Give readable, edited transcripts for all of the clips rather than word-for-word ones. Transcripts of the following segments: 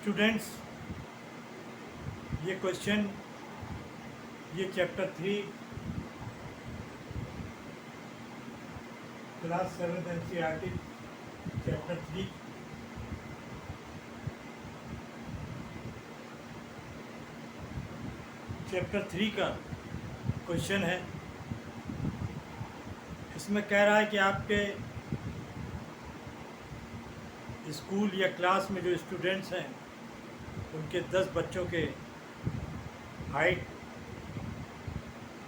Students, ये question, ये chapter 3 class 7 NCERT chapter 3 का क्वेश्चन है। इसमें कह रहा है कि आपके स्कूल या क्लास में जो स्टूडेंट्स हैं उनके 10 बच्चों के हाइट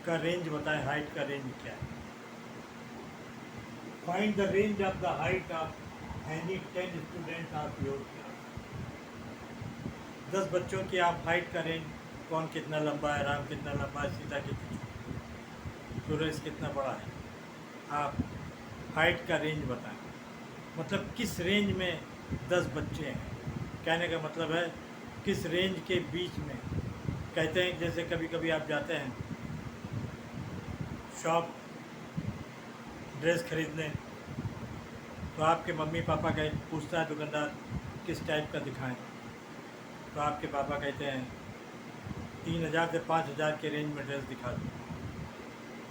का रेंज बताएं। हाइट का रेंज क्या है? Find the range of the height of any 10 students of your class. 10 बच्चों की आप हाइट का रेंज, कौन कितना लंबा है, राम कितना लंबा है, सीता कितनी, सूरज कितना बड़ा है, आप हाइट का रेंज बताएं। मतलब किस रेंज में 10 बच्चे हैं, कहने का मतलब है किस रेंज के बीच में। कहते हैं जैसे कभी कभी आप जाते हैं शॉप ड्रेस खरीदने, तो आपके मम्मी पापा का पूछता है दुकानदार किस टाइप का दिखाएं, तो आपके पापा कहते हैं 3000 से 5000 के रेंज में ड्रेस दिखा दो।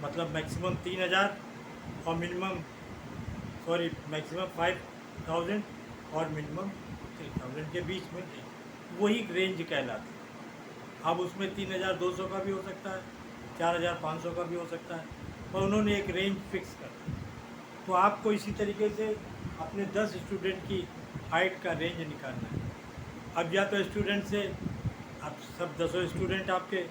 मतलब मैक्सिमम 3000 और मैक्सिमम 5000 और मिनिमम 3000 के बीच में वही रेंज कहलाती है। अब उसमें 3200 का भी हो सकता है, 4500 का भी हो सकता है, पर उन्होंने एक रेंज फिक्स कर दी। तो आपको इसी तरीके से अपने 10 स्टूडेंट की हाइट का रेंज निकालना है। अब या तो स्टूडेंट से आप सब 10 स्टूडेंट आपके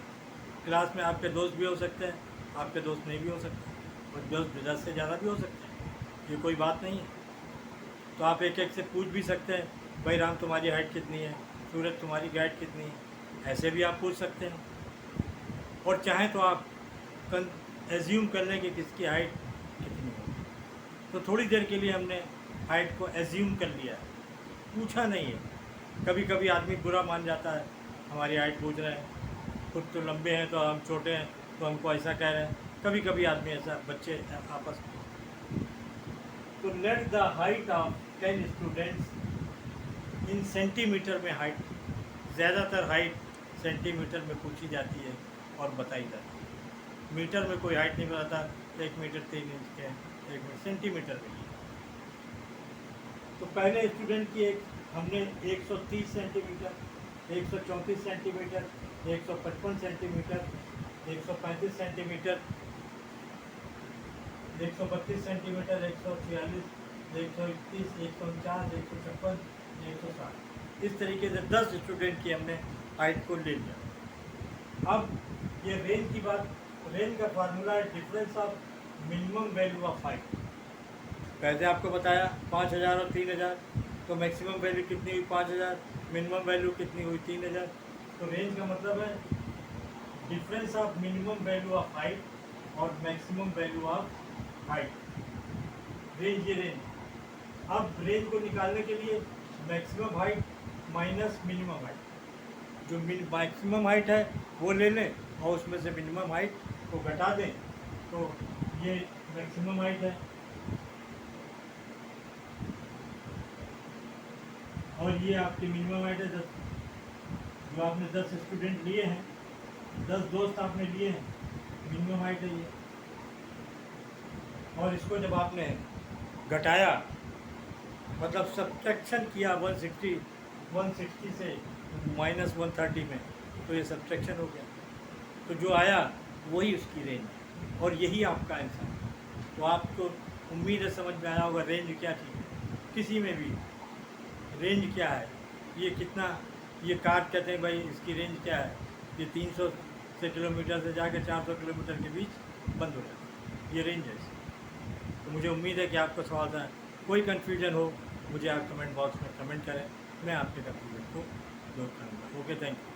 क्लास में आपके दोस्त भी हो सकते हैं, आपके दोस्त नहीं भी हो सकते, और दोस्त 10 से ज़्यादा भी हो सकते हैं, ये कोई बात नहीं है। तो आप एक एक से पूछ भी सकते हैं, भाई राम तुम्हारी हाइट कितनी है, सूरज तुम्हारी हाइट कितनी है, ऐसे भी आप पूछ सकते हैं। और चाहें तो आप एज्यूम कर लें कि किसकी हाइट कितनी है। तो थोड़ी देर के लिए हमने हाइट को एज्यूम कर लिया है, पूछा नहीं है। कभी कभी आदमी बुरा मान जाता है, हमारी हाइट पूछ रहे हैं, खुद तो लंबे हैं तो हम छोटे हैं तो हमको ऐसा कह रहे हैं। कभी कभी आदमी ऐसा, बच्चे आपस में। तो let the height of 10 students in centimetre में हाइट, ज़्यादातर हाइट सेंटीमीटर में पूछी जाती है और बताई जाती है। मीटर में कोई हाइट नहीं बताता, 1 मीटर 3 इंच के, 1 मीटर सेंटीमीटर में। तो पहले स्टूडेंट की हमने 130 centimetre, 134 centimetre, 155 centimetre, 135 centimetre, 132 centimetre, 146, 131, 149, 156, 160, इस तरीके से 10 स्टूडेंट की हमने हाइट को ले लिया। अब ये रेंज की बात, रेंज का फार्मूला है difference of minimum value of height. पहले आपको बताया 5000 और 3000, तो मैक्सिमम वैल्यू कितनी हुई 5000, मिनिमम वैल्यू कितनी हुई 3000। तो रेंज का मतलब है difference of minimum value of height और maximum value of height. Range, ये रेंज। अब रेंज को निकालने के लिए maximum height minus minimum height, जो मैक्सिमम हाइट है वो ले लें और उसमें से मिनिमम हाइट को घटा दें, तो ये मैक्सिमम हाइट है। और ये आपकी मिनिमम हाइट है 10, जो आपने 10 स्टूडेंट लिए हैं, 10 दोस्त आपने लिए हैं, मिनिमम हाइट है ये। और इसको जब आपने घटाया, मतलब सब्ट्रैक्शन किया 160 से -130 में, तो ये सब्ट्रैक्शन हो गया। तो जो आया वही उसकी रेंज है, और यही आपका आंसर है। तो आपको उम्मीद है समझ में आया होगा रेंज क्या थी। किसी में भी रेंज क्या है, ये कितना, ये कार कहते हैं भाई इसकी रेंज क्या है, ये 300 से किलोमीटर से जाकर 400 किलोमीटर के बीच बंद हो जाता है, ये रेंज है। तो मुझे उम्मीद है कि आपको सवाल था, कोई कन्फ्यूजन हो मुझे आप कमेंट बॉक्स में कमेंट करें, मैं आपके कन्फ्यूजन को दूर करूँगा। Okay, thank you.